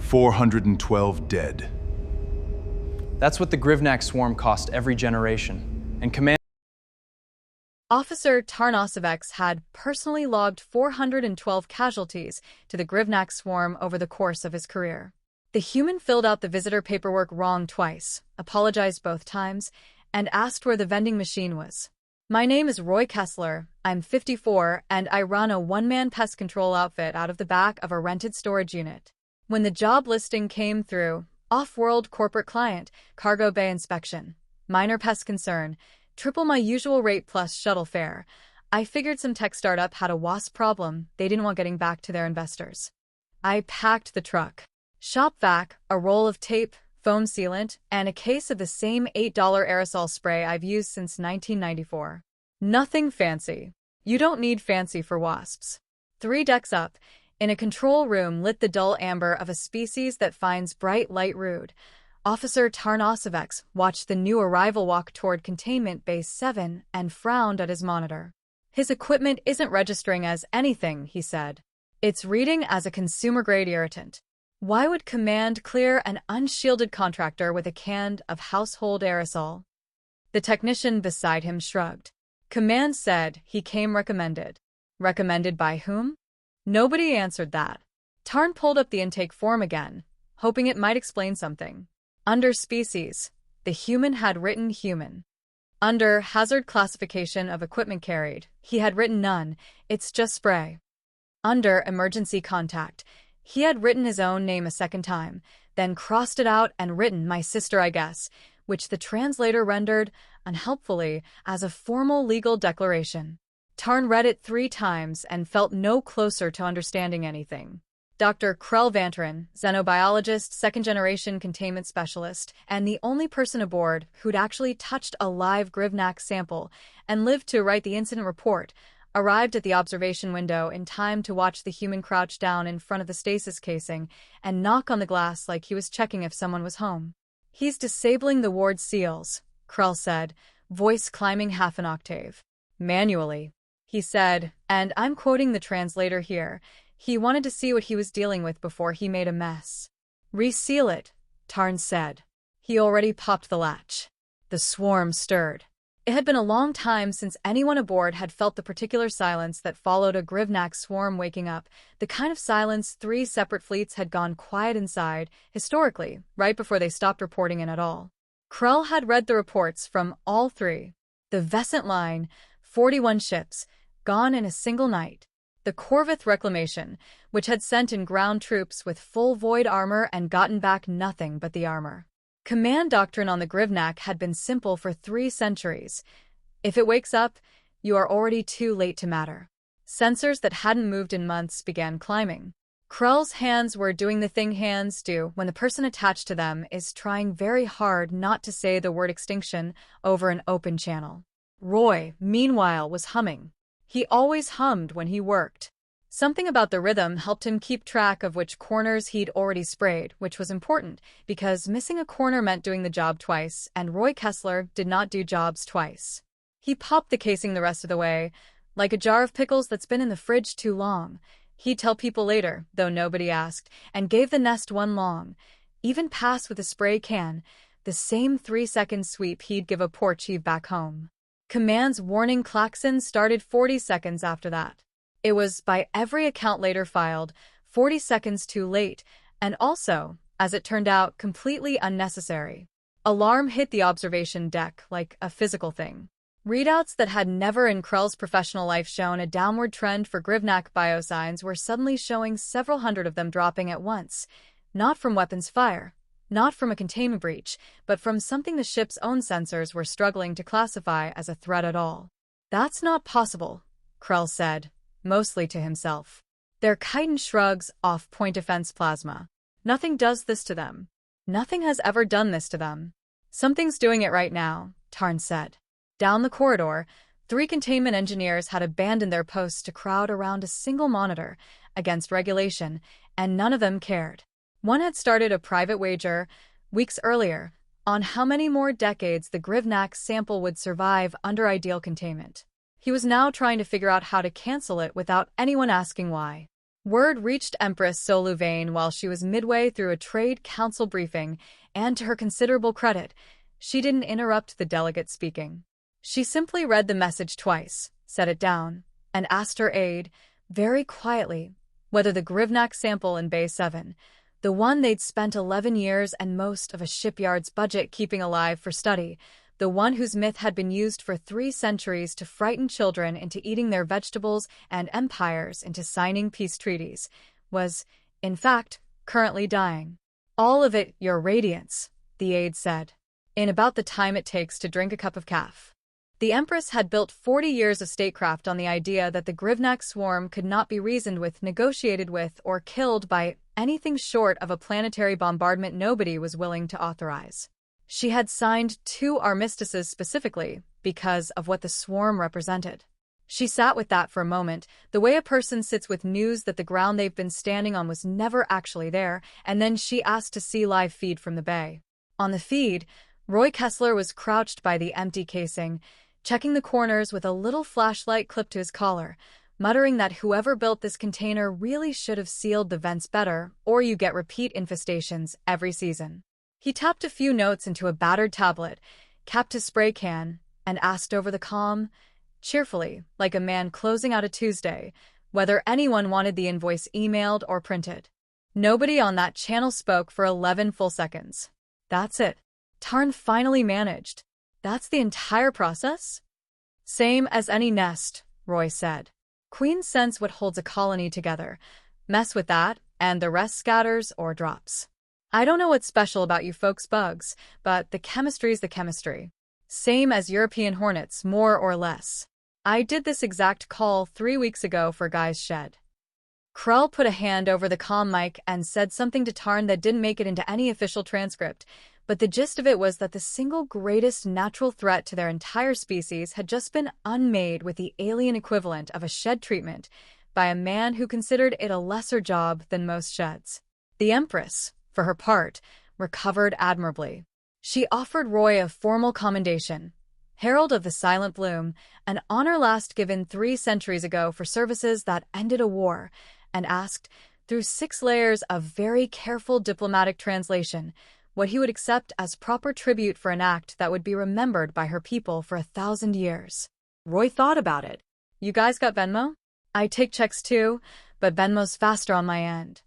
412 dead. That's what the Grivnak swarm cost every generation. And command Officer Tarnosevich had personally logged 412 casualties to the Grivnak swarm over the course of his career. The human filled out the visitor paperwork wrong twice, apologized both times, and asked where the vending machine was. My name is Roy Kessler, I'm 54, and I run a one-man pest control outfit out of the back of a rented storage unit. When the job listing came through, off-world corporate client, cargo bay inspection, minor pest concern, triple my usual rate plus shuttle fare. I figured some tech startup had a wasp problem they didn't want getting back to their investors. I packed the truck. Shop vac, a roll of tape, foam sealant, and a case of the same $8 aerosol spray I've used since 1994. Nothing fancy. You don't need fancy for wasps. 3 decks up, in a control room lit the dull amber of a species that finds bright light rude. Officer Tarnosevich watched the new arrival walk toward Containment Base 7 and frowned at his monitor. His equipment isn't registering as anything, he said. It's reading as a consumer-grade irritant. Why would Command clear an unshielded contractor with a can of household aerosol? The technician beside him shrugged. Command said he came recommended. Recommended by whom? Nobody answered that. Tarn pulled up the intake form again, hoping it might explain something. Under species, the human had written human. Under hazard classification of equipment carried, he had written none, it's just spray. Under emergency contact, he had written his own name a second time, then crossed it out and written my sister I guess, which the translator rendered, unhelpfully, as a formal legal declaration. Tarn read it 3 times and felt no closer to understanding anything. Dr. Krell Vanterin, xenobiologist, second-generation containment specialist, and the only person aboard who'd actually touched a live Grivnak sample and lived to write the incident report, arrived at the observation window in time to watch the human crouch down in front of the stasis casing and knock on the glass like he was checking if someone was home. He's disabling the ward seals, Krell said, voice climbing half an octave. Manually, he said, and I'm quoting the translator here, he wanted to see what he was dealing with before he made a mess. Reseal it, Tarn said. He already popped the latch. The swarm stirred. It had been a long time since anyone aboard had felt the particular silence that followed a Grivnak swarm waking up, the kind of silence 3 separate fleets had gone quiet inside, historically, right before they stopped reporting in at all. Krell had read the reports from all 3. The Vescent Line, 41 ships, gone in a single night. The Korrathi Reclamation, which had sent in ground troops with full void armor and gotten back nothing but the armor. Command doctrine on the Grivnak had been simple for 3 centuries. If it wakes up, you are already too late to matter. Sensors that hadn't moved in months began climbing. Krell's hands were doing the thing hands do when the person attached to them is trying very hard not to say the word extinction over an open channel. Roy, meanwhile, was humming. He always hummed when he worked. Something about the rhythm helped him keep track of which corners he'd already sprayed, which was important, because missing a corner meant doing the job twice, and Roy Kessler did not do jobs twice. He popped the casing the rest of the way, like a jar of pickles that's been in the fridge too long. He'd tell people later, though nobody asked, and gave the nest one long, even pass with a spray can, the same 3-second sweep he'd give a porch heave back home. Command's warning klaxon started 40 seconds after that. It was, by every account later filed, 40 seconds too late, and also, as it turned out, completely unnecessary. Alarm hit the observation deck like a physical thing. Readouts that had never in Krell's professional life shown a downward trend for Grivnak biosigns were suddenly showing several hundred of them dropping at once, not from weapons fire, not from a containment breach, but from something the ship's own sensors were struggling to classify as a threat at all. That's not possible, Krell said, mostly to himself. They're chitin shrugs off point defense plasma. Nothing does this to them. Nothing has ever done this to them. Something's doing it right now, Tarn said. Down the corridor, 3 containment engineers had abandoned their posts to crowd around a single monitor, against regulation, and none of them cared. One had started a private wager, weeks earlier, on how many more decades the Grivnak sample would survive under ideal containment. He was now trying to figure out how to cancel it without anyone asking why. Word reached Empress Soluvain while she was midway through a trade council briefing, and to her considerable credit, she didn't interrupt the delegate speaking. She simply read the message twice, set it down, and asked her aide, very quietly, whether the Grivnak sample in Bay 7, the one they'd spent 11 years and most of a shipyard's budget keeping alive for study, the one whose myth had been used for 3 centuries to frighten children into eating their vegetables and empires into signing peace treaties, was, in fact, currently dying. All of it, Your Radiance, the aide said, in about the time it takes to drink a cup of caf. The Empress had built 40 years of statecraft on the idea that the Grivnak swarm could not be reasoned with, negotiated with, or killed by anything short of a planetary bombardment nobody was willing to authorize. She had signed 2 armistices specifically because of what the swarm represented. She sat with that for a moment, the way a person sits with news that the ground they've been standing on was never actually there, and then she asked to see live feed from the bay. On the feed, Roy Kessler was crouched by the empty casing, checking the corners with a little flashlight clipped to his collar, muttering that whoever built this container really should have sealed the vents better, or you get repeat infestations every season. He tapped a few notes into a battered tablet, capped his spray can, and asked over the comm, cheerfully, like a man closing out a Tuesday, whether anyone wanted the invoice emailed or printed. Nobody on that channel spoke for 11 full seconds. That's it. Tarn finally managed. That's the entire process? Same as any nest, Roy said. Queens sense what holds a colony together. Mess with that, and the rest scatters or drops. I don't know what's special about you folks' bugs, but the chemistry's the chemistry. Same as European hornets, more or less. I did this exact call 3 weeks ago for Guy's Shed. Krell put a hand over the comm mic and said something to Tarn that didn't make it into any official transcript, but the gist of it was that the single greatest natural threat to their entire species had just been unmade with the alien equivalent of a shed treatment by a man who considered it a lesser job than most sheds. The Empress, for her part, recovered admirably. She offered Roy a formal commendation, Herald of the Silent Bloom, an honor last given 3 centuries ago for services that ended a war, and asked, through 6 layers of very careful diplomatic translation, what he would accept as proper tribute for an act that would be remembered by her people for 1,000 years. Roy thought about it. You guys got Venmo? I take checks too, but Venmo's faster on my end.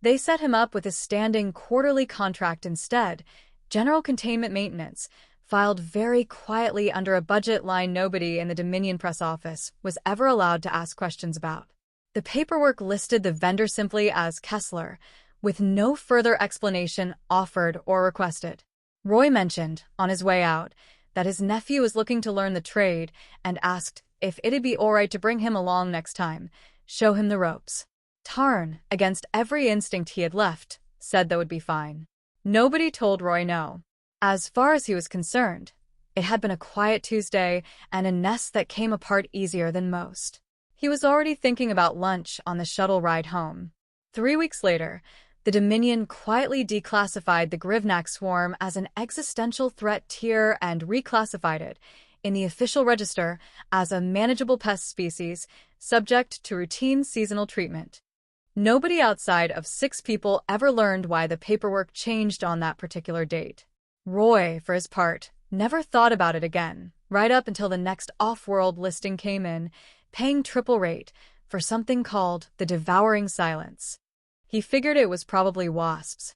They set him up with a standing quarterly contract instead, general containment maintenance, filed very quietly under a budget line nobody in the Dominion press office was ever allowed to ask questions about. The paperwork listed the vendor simply as Kessler, with no further explanation offered or requested. Roy mentioned, on his way out, that his nephew was looking to learn the trade and asked if it'd be all right to bring him along next time, show him the ropes. Tarn, against every instinct he had left, said that would be fine. Nobody told Roy no. As far as he was concerned, it had been a quiet Tuesday and a nest that came apart easier than most. He was already thinking about lunch on the shuttle ride home. 3 weeks later, the Dominion quietly declassified the Grivnak swarm as an existential threat tier and reclassified it, in the official register, as a manageable pest species, subject to routine seasonal treatment. Nobody outside of 6 people ever learned why the paperwork changed on that particular date. Roy, for his part, never thought about it again, right up until the next off-world listing came in, paying triple rate for something called the Devouring Silence. He figured it was probably wasps.